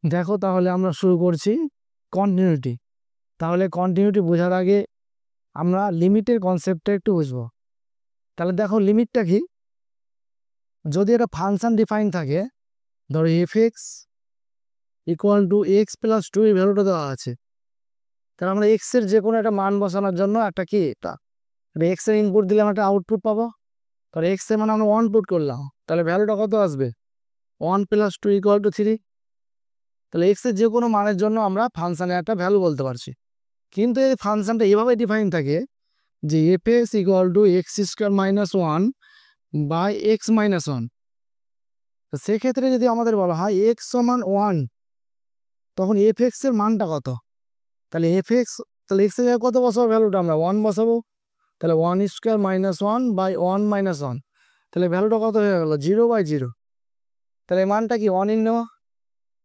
দেখো তাহলে আমরা শুরু করছি কন্টিনিউটি। তাহলে কন্টিনিউটি বোঝার আগে আমরা লিমিটের কনসেপ্টটা একটু বুঝবো। তাহলে দেখো লিমিটটা কি, যদি একটা ফাংশন ডিফাইন থাকে, ধরো এফ(x) equal to X plus two, এই ভ্যালুটা দেওয়া আছে। তাহলে আমরা এক্স এর যে কোনো একটা মান বসানোর জন্য একটা কি এটা এক্স এর ইনপুট দিলে আমরা একটা আউটপুট পাবো। তাহলে এক্স এর মানে আমরা 1 পুট করলাম, তাহলে ভ্যালুটা কত আসবে? 1 প্লাস টু ইকুয়াল টু 3। তাহলে এক্স এর যে কোনো মানের জন্য আমরা ফাংশনের একটা ভ্যালু বলতে পারছি। কিন্তু এই ফাংশনটা এভাবে ডিফাইন থাকে যে এফ(x) equal to X square minus one by x minus one. তো সেক্ষেত্রে যদি আমাদের বলা হয় এক্স সমান 1, তখন এফ(x) এর মানটা কত? তাহলে এফ(x) তাহলে এক্স এর জায়গায় কত বসাবো ভ্যালুটা? আমরা 1 বসাবো। তাহলে 1 square minus one by 1 minus one, তাহলে ভ্যালুটা কত হয়ে গেল? 0/0। তাহলে এই মানটা কি 1 নেওয়া।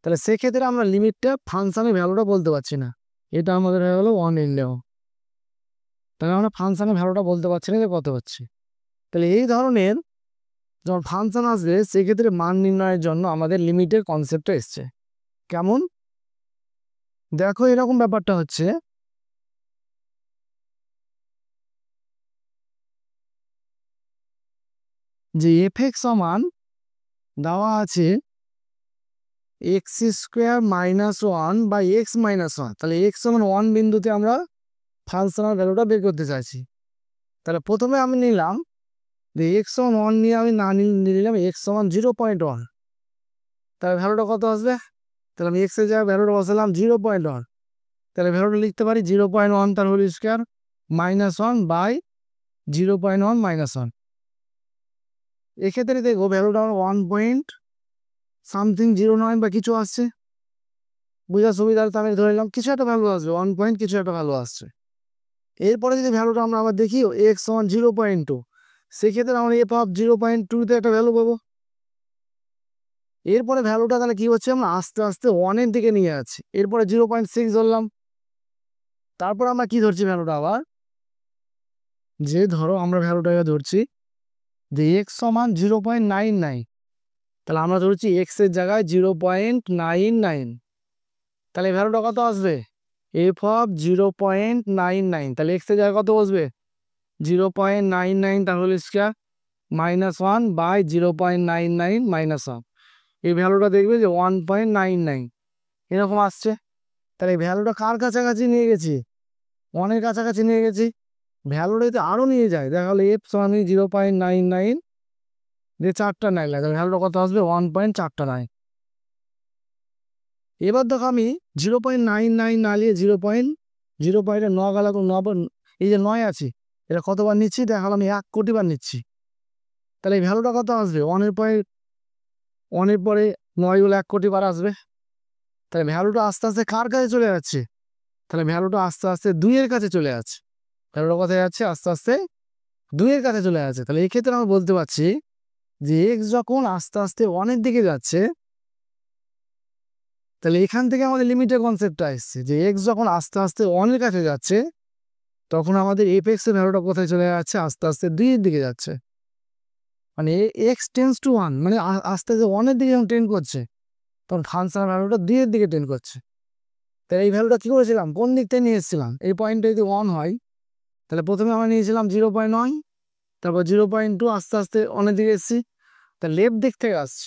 তাহলে সেক্ষেত্রে আমরা লিমিটটা ফাংশনের ভ্যালুটা বলতে পারছি না, এটা আমাদের হয়ে গেলো 1 নেওয়া। তাহলে আমরা ফাংশনের ভ্যালুটা বলতে পারছি না যে কত হচ্ছে। তাহলে এই ধরনের যখন ফাংশন আসবে সেক্ষেত্রে মান নির্ণয়ের জন্য আমাদের লিমিটের কনসেপ্টটা এসছে। কেমন দেখো, এরকম ব্যাপারটা হচ্ছে যে এফ(x) সমান দেওয়া আছে x square minus one by x minus one. তাহলে এক্স সমান 1 বিন্দুতে আমরা ফাংশনাল ভ্যালুটা বের করতে চাইছি। তাহলে প্রথমে আমি নিলাম যে এক্স সমান 1 নিয়ে আমি না নিলাম এক্স সমান 0.1। তাহলে ভ্যালুটা কত আসবে? তাহলে আমি এক্সের জায়গায় ভ্যালুটা বসালাম 0.1। তাহলে ভ্যালুটা লিখতে পারি 0.1 তার whole square minus one by 0.1 minus one. এক্ষেত্রে দেখো ভ্যালুটা আমার 1.09 বা কিছু আসছে। বোঝার সুবিধার্থে আমি ধরে নিলাম কিছু একটা ভ্যালু আসবে, 1 পয়েন্ট কিছু একটা ভ্যালু আসছে। এরপরে যদি ভ্যালুটা আমরা আবার দেখি এক্স সমান 0.2, সেক্ষেত্রে আমরা f(0.2)তে একটা ভ্যালু পাবো। এরপরে ভ্যালুটা তাহলে কি হচ্ছে, আমরা আস্তে আস্তে 1-এর দিকে নিয়ে যাচ্ছি। এরপরে 0.6 ধরলাম। তারপর আমরা কি ধরছি ভ্যালুটা আবার, যে ধরো আমরা ভ্যালুটাকে ধরছি যে এক্স সমান 0.99, তাহলে আমরা ধরছি এক্স এর জায়গায় 0.99। তাহলে ভ্যালুটা কত আসবে? f(0.99), তাহলে এক্স এর জায়গায় কত বসবে? 0.99 তার whole square minus one by 0.99 minus one. এই ভ্যালুটা দেখবে যে 1.99 এরকম আসছে। তাহলে এই ভ্যালুটা কার কাছাকাছি নিয়ে গেছি? 1-এর কাছাকাছি নিয়ে গেছি। ভ্যালুটা যদি আরও নিয়ে যায়, দেখা গেলো এফ সমান 0.99 যে 4টা 9 লাগে, ভ্যালুটা কত আসবে? 1.49। এবার দেখো আমি 0.99 না নিয়ে 0.9 গেল, এই যে 9 আছে এটা কতবার নিচ্ছি? দেখালাম আমি 1 কোটি বার নিচ্ছি। তাহলে এই ভ্যালুটা কত আসবে? 1-এর পরে 9 হলে 1 কোটি বার আসবে। তাহলে ভ্যালুটা আস্তে আস্তে কার কাছে চলে যাচ্ছে? তাহলে ভ্যালুটা আস্তে আস্তে 2-এর কাছে চলে যাচ্ছে। ভ্যালুটা কোথায় যাচ্ছে? আস্তে আস্তে 2-এর কাছে চলে যাচ্ছে। তাহলে এই ক্ষেত্রে আমরা বলতে পারছি যে এক্স যখন আস্তে আস্তে 1-এর দিকে যাচ্ছে, তাহলে এখান থেকে আমাদের লিমিটের কনসেপ্টটা এসছে যে এক্স যখন আস্তে আস্তে 1-এর কাছে যাচ্ছে, তখন আমাদের এফ(x) এর ভ্যালুটা কোথায় চলে যাচ্ছে? আস্তে আস্তে 2-এর দিকে যাচ্ছে। মানে এক্স টেন্স টু 1, মানে আস্তে আস্তে 1-এর দিকে যখন টেন্ড করছে, তখন ফাংশনের ভ্যালুটা 2-এর দিকে টেন্ড করছে। তাহলে এই ভ্যালুটা কি করেছিলাম? কোন দিক থেকে নিয়ে এসেছিলাম? এই পয়েন্টটা যদি 1 হয়, তাহলে প্রথমে আমরা নিয়েছিলাম 0.9, তারপর 0.2, আস্তে আস্তে 1-এর দিকে এসেছি। তাহলে লেফট দিক থেকে আসছে।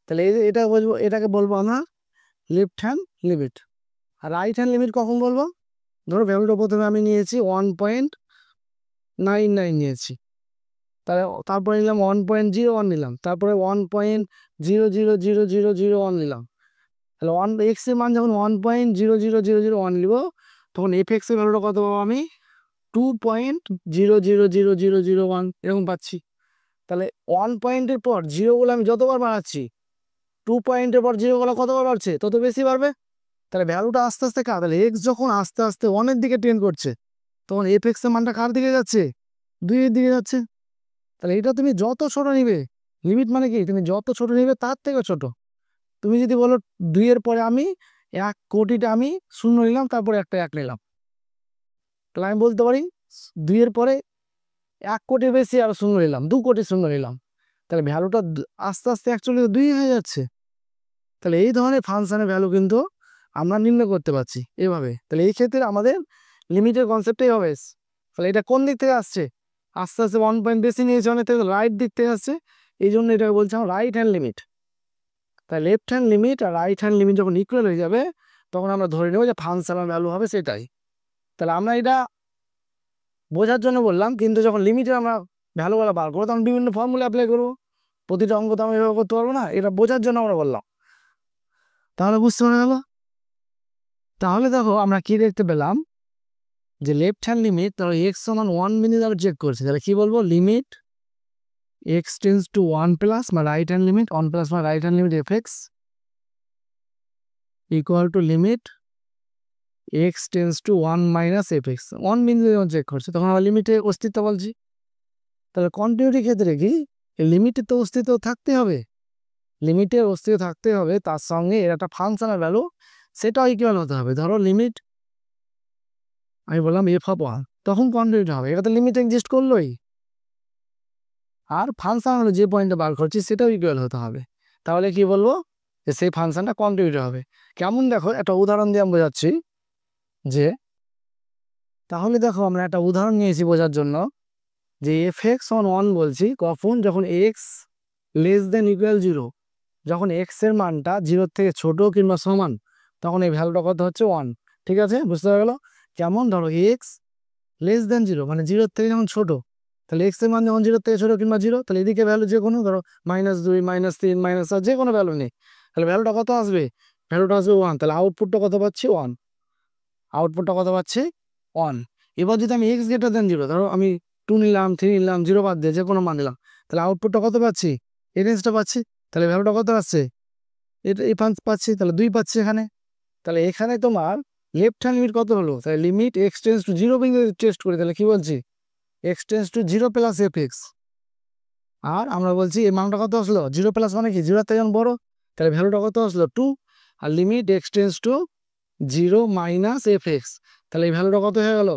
তাহলে এটা বলবো, এটাকে বলবো আমরা লেফট হ্যান্ড লিমিট। আর রাইট হ্যান্ড লিমিট কখন বলবো? ধরো ভ্যালুটা প্রথমে আমি নিয়েছি 1.99 নিয়েছি, তাহলে তারপরে নিলাম 1.01 নিলাম, তারপরে 1.0000001 নিলাম। তাহলে এক্স এর মান যখন 1.00001 নিব, তখন এফ(x) এর ভ্যালুটা কত পাবো আমি? 2.0000001 এরকম পাচ্ছি। তাহলে 1 পয়েন্টের পর জিরোগুলো আমি যতবার বাড়াচ্ছি, 2 পয়েন্টের পর জিরোগুলো কতবার বাড়ছে? তত বেশি বাড়বে। তাহলে ভ্যালুটা আস্তে আস্তে কার? তাহলে এক্স যখন আস্তে আস্তে 1-এর দিকে টেন্ড করছে, তখন এফ(x) এর মানটা কার দিকে যাচ্ছে? 2-এর দিকে যাচ্ছে। তাহলে এটা তুমি যত ছোট নিবে, লিমিট মানে কি, তুমি যত ছোট নিবে তার থেকে ছোট। তুমি যদি বলো 2-এর পরে আমি 1 কোটিটা আমি শূন্য নিলাম, তারপরে একটা 1 নিলাম, তাহলে আমি বলতে পারি 2-এর পরে 1 কোটি বেশি আর শূন্য নিলাম, 2 কোটি শূন্য নিলাম। তাহলে ভ্যালুটা আস্তে আস্তে অ্যাকচুয়ালি 2 হয়ে যাচ্ছে। তাহলে এই ধরনের ফাংশনের ভ্যালু কিন্তু আমরা নির্ণয় করতে পারছি এভাবে। তাহলে এই ক্ষেত্রে আমাদের লিমিটের কনসেপ্টই হবে। তাহলে এটা কোন দিক থেকে আসছে? আস্তে আস্তে 1 পয়েন্ট বেশি নিয়েছে, অনেক থেকে রাইট দিক থেকে আসছে, এই জন্য এটাকে বলছিলাম রাইট হ্যান্ড লিমিট। তাই লেফট হ্যান্ড লিমিট আর রাইট হ্যান্ড লিমিট যখন ইকুয়াল হয়ে যাবে তখন আমরা ধরে নেব যে ফাংশনাল ভ্যালু হবে সেটাই। তাহলে আমরা এটা বোঝার জন্য বললাম, কিন্তু যখন লিমিটের আমরা ভ্যালুগুলো বার করবো তখন বিভিন্ন ফর্মুলা অ্যাপ্লাই করবো। প্রতিটা অঙ্ক তো আমরা এভাবে করতে পারবো না, এটা বোঝার জন্য আমরা বললাম। তাহলে বুঝতে পারা গেল? তাহলে দেখো আমরা কি দেখতে পেলাম যে লেফট হ্যান্ড লিমিট, তাহলে এক্স সমান 1 মিনিট আমরা চেক করছি, তাহলে কি বলবো? Limit X tends two 1 plus বা রাইট হ্যান্ড লিমিট 1 প্লাস বা right hand limit F X equal to limit X tends two 1 minus F x. 1 minute যখন চেক করছি তখন আমরা লিমিটের অস্তিত্ব বলছি। তাহলে কন্টিনিউটির ক্ষেত্রে কি লিমিটের তো অস্তিত্ব থাকতে হবে, লিমিটের অস্তিত্ব থাকতে হবে, তার সঙ্গে এর একটা ফাংশনের ভ্যালু সেটাও ইকুয়াল হতে হবে। ধরো লিমিট আমি বললাম এফ অফ 1, তখন কন্টিনিউটি হবে, এটা তো লিমিট এক্সিস্ট করলোই, আর ফাংশন হলো যে পয়েন্টে বার করছি সেটাও ইকুয়াল হতে হবে। তাহলে কি বলবো? যে সেই ফাংশনটা কন্টিনিউটি হবে। কেমন দেখো, একটা উদাহরণ দিয়ে আমি বোঝাচ্ছি যে, তাহলে দেখো আমরা একটা উদাহরণ নিয়েছি বোঝার জন্য যে এফ এক্স অন 1 বলছি কখন? যখন এক্স লেস দেন ইকুয়াল 0, যখন এক্স এর মানটা 0 থেকে ছোট কিংবা সমান তখন এই ভ্যালুটা কত হচ্ছে? 1। ঠিক আছে, বুঝতে পারা গেল? কেমন? ধরো এক্স লেস দেন 0 মানে 0 থেকে যখন ছোট, তাহলে এক্স এর মান যখন 0 থেকে ছোট কিংবা 0, তাহলে এদিকে ভ্যালু যে কোনো, ধরো -2 -3 -4 যে কোনো ভ্যালু নেই, তাহলে ভ্যালুটা কত আসবে? ভ্যালুটা আসবে 1। তাহলে আউটপুটটা কত পাচ্ছি? 1। আউটপুটটা কত পাচ্ছি? 1। এবার যদি আমি এক্স গ্রেটার দেন 0, ধরো আমি 2 নিলাম, 3 নিলাম, 0 বাদ দিয়ে যে কোনো মান নিলাম, তাহলে আউটপুটটা কত পাচ্ছি? এই রেঞ্জটা পাচ্ছি। তাহলে ভ্যালুটা কত আসছে? এটা এই পাচ্ছি, তাহলে 2 পাচ্ছি এখানে। তাহলে এখানে তোমার লেফট হ্যান্ড লিমিট কত হলো? তাহলে limit X tends to 0 test করি, তাহলে কি বলছি? X tends to 0 plus F X. আর আমরা বলছি এই মানটা কত আসলো? 0 প্লাস মানে কি? 0 থেকে যখন বড়, তাহলে ভ্যালুটা কত আসলো? 2। আর limit X tends to 0 minus F X, তাহলে এই ভ্যালুটা কত হয়ে গেল?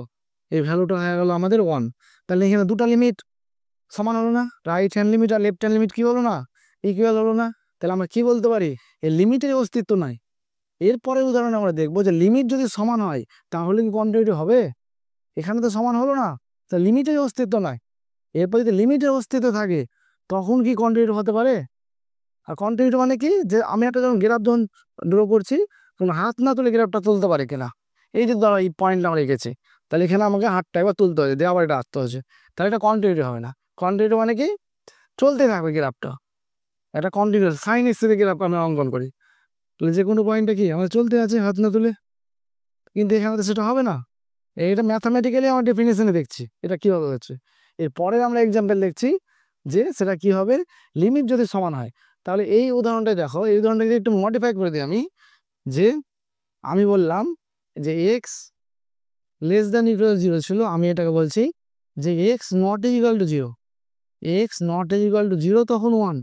এই ভ্যালুটা হয়ে গেল আমাদের 1। তাহলে এখানে দুটা লিমিট সমান হলো না? রাইট হ্যান্ড লিমিট আর লেফট হ্যান্ড লিমিট কি হলো না? ইকুয়াল হলো না? তাহলে আমরা কি বলতে পারি? এই লিমিটের অস্তিত্ব নাই। এরপরে উদাহরণে আমরা দেখবো যে লিমিট যদি সমান হয় তাহলে কি কন্টিনিউটি হবে? এখানে তো সমান হলো না, তা লিমিটের অস্তিত্ব নাই। এরপর যদি লিমিটের অস্তিত্ব থাকে তখন কি কন্টিনিউটি হতে পারে? আর কন্টিনিউটি মানে কি? যে আমি একটা যখন গ্রাফ যখন ড্র করছি তখন হাত না তুলে গ্রাফটা তুলতে পারে কিনা। এই যে ধরো এই পয়েন্টটা আমরা রেখেছি, তাহলে এখানে আমাকে হাতটা একবার তুলতে হয়েছে, দিয়ে আবার এটা আসতে হচ্ছে, তাহলে এটা কন্টিনিউটি হবে না। কন্টিনিউটি মানে কি? চলতে থাকবে গ্রাফটা, একটা কন্টিনিউয়াস সাইন এক্সের গ্রাফ আমরা অঙ্কন করি, তাহলে যে কোনো পয়েন্টটা কি আমাদের চলতে আছে হাত না তুলে। কিন্তু এখানে তো সেটা হবে না, এটা ম্যাথামেটিক্যালি আমার ডেফিনেশনে দেখছি এটা কীভাবে হচ্ছে। এরপরে আমরা এক্সাম্পল দেখছি যে সেটা কি হবে, লিমিট যদি সমান হয়। তাহলে এই উদাহরণটা দেখো, এই উদাহরণটা যদি একটু মডিফাই করে দিই আমি, যে আমি বললাম যে এক্স লেস দ্যান ইকুয়াল 0 ছিল, আমি এটাকে বলছি যে x not equal to 0, x not equal to 0 তখন 1,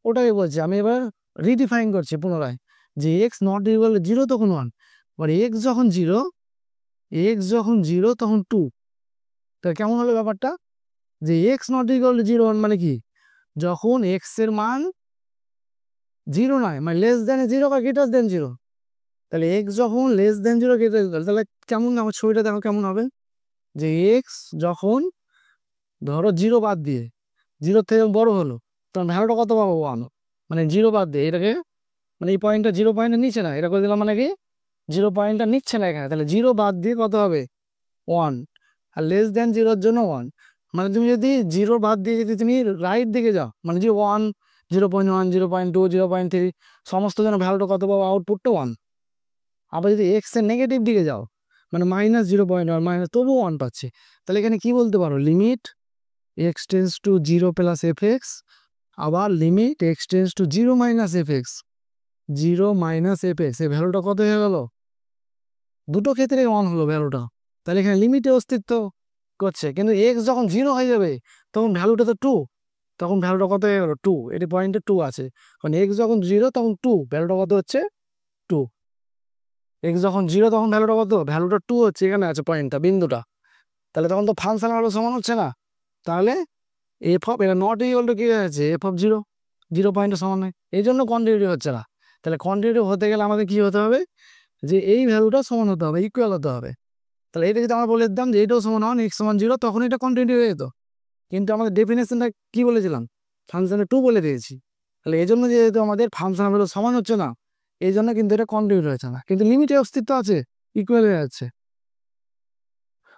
ওটাকে বলছি আমি এবার রিডিফাইন করছি পুনরায়, যে এক্স নট ইকুয়াল টু 0 তখন 1, আর এক্স যখন 0, এক্স যখন 0 তখন 2। তাহলে কেমন হলো ব্যাপারটা? যে এক্স নট ইকুয়াল টু 0 মানে কি? যখন এক্স এর মান 0 নয়, মানে লেস দেন 0 বা গ্রেটার দেন 0, তাহলে এক্স যখন লেস দেন 0 গ্রেটার দেন, তাহলে কেমন আমার ছবিটা দেখো কেমন হবে? যে এক্স যখন ধরো 0 বাদ দিয়ে 0 থেকে বড় হলো তখন ভ্যালুটা কত পাবো? 1। মানে 0 বাদ দিয়ে এটাকে, মানে এই পয়েন্টটা 0 পয়েন্টের নিচে না, এটা করে দিলাম মানে কি 0 পয়েন্টটা নিচ্ছে না এখানে, তাহলে 0 বাদ দিয়ে কত হবে? 1। আর লেস দেন 0-র জন্য 1, মানে তুমি যদি 0 বাদ দিয়ে যদি তুমি রাইট দিকে যাও, মানে যে 1, 0.1, 0.2, 0.3 সমস্ত জন্য ভ্যালুটা কত পাবো? আউটপুটটা 1। আবার যদি এক্স এর নেগেটিভ দিকে যাও, মানে -0.1 মাইনাস, তবুও 1 পাচ্ছি। তাহলে এখানে কি বলতে পারো? Limit X tends to 0 plus F X, আবার limit X tends to 0 minus F X, 0 minus F X, এই ভ্যালুটা কত হয়ে গেল? দুটো ক্ষেত্রে 1 হলো ভ্যালুটা। তাহলে এখানে লিমিটে অস্তিত্ব করছে, কিন্তু এক্স যখন 0 হয়ে যাবে তখন ভ্যালুটা তো 2, তখন ভ্যালুটা কত হয়ে গেল? 2। এটি পয়েন্টে 2 আছে, কারণ এক্স যখন 0 তখন 2, ভ্যালুটা কত হচ্ছে? 2। এক্স যখন 0 তখন ভ্যালুটা কত? ভ্যালুটা 2 হচ্ছে, এখানে আছে পয়েন্টটা, বিন্দুটা। তাহলে তখন তো ফাংশন ভ্যালু সমান হচ্ছে না, তাহলে এফ অফ এটা নট ইকুয়াল টু কি আছে? এফ অফ 0, 0 পয়েন্টের সমান নয়। এই জন্য কন্টিনিউটি হচ্ছে না। তাহলে কন্টিনিউটি হতে গেলে আমাদের কি হতে হবে, যে এই ভ্যালুটা সমান হতে হবে, ইকুয়াল হতে হবে। তাহলে এটা যদি আমরা বলে দিতাম যে এটাও সমান 1 x সমান 0, তখন এটা কন্টিনিউটি হয়ে যেত। কিন্তু আমাদের ডেফিনেশনটা কি বলেছিলাম, ফাংশনে 2 বলে দিয়েছি। তাহলে এই জন্য যেহেতু আমাদের ফাংশন ভ্যালু সমান হচ্ছে না, এই জন্য কিন্তু এটা কন্টিনিউটি হচ্ছে না, কিন্তু লিমিটে অস্তিত্ব আছে, ইকুয়াল হয়ে যাচ্ছে।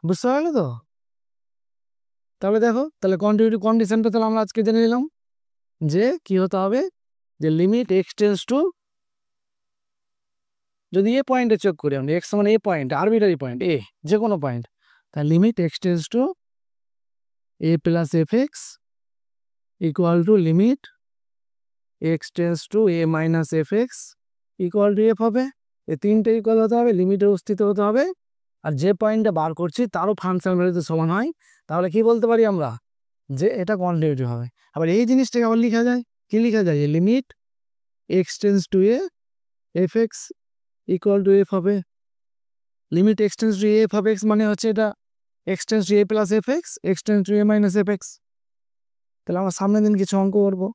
বুঝতে পারলে তো? তাহলে দেখো, তাহলে কন্টিনিউটি কন্ডিশনটা তাহলে আমরা আজকে জেনে নিলাম যে কি হতে হবে, যে লিমিট এক্স টেন্স টু, যদি এ পয়েন্টে চেক করি আমরা, এক্স মানে এ পয়েন্ট, আরবিটারি পয়েন্ট এ, যে কোনো পয়েন্ট, তাহলে limit X tends to A plus F X equal to limit X tends to A minus F X equal to F হবে। এই তিনটে ইকুয়াল হতে হবে, লিমিটের অস্তিত্ব হতে হবে, আর যে পয়েন্টটা বার করছি তারও ফাংশন ভ্যালুতে সমান হয়, তাহলে কি বলতে পারি আমরা, যে এটা কন্টিনিউটি হবে। আবার এই জিনিসটাকে আবার লেখা যায়, কি লেখা যায়, যে limit X tends to A F X equal to F হবে। Limit X tends to A F of X মানে হচ্ছে এটা X tends to A plus F X, X tends to A minus F X. তাহলে আমরা সামনের দিন কিছু অঙ্ক করবো।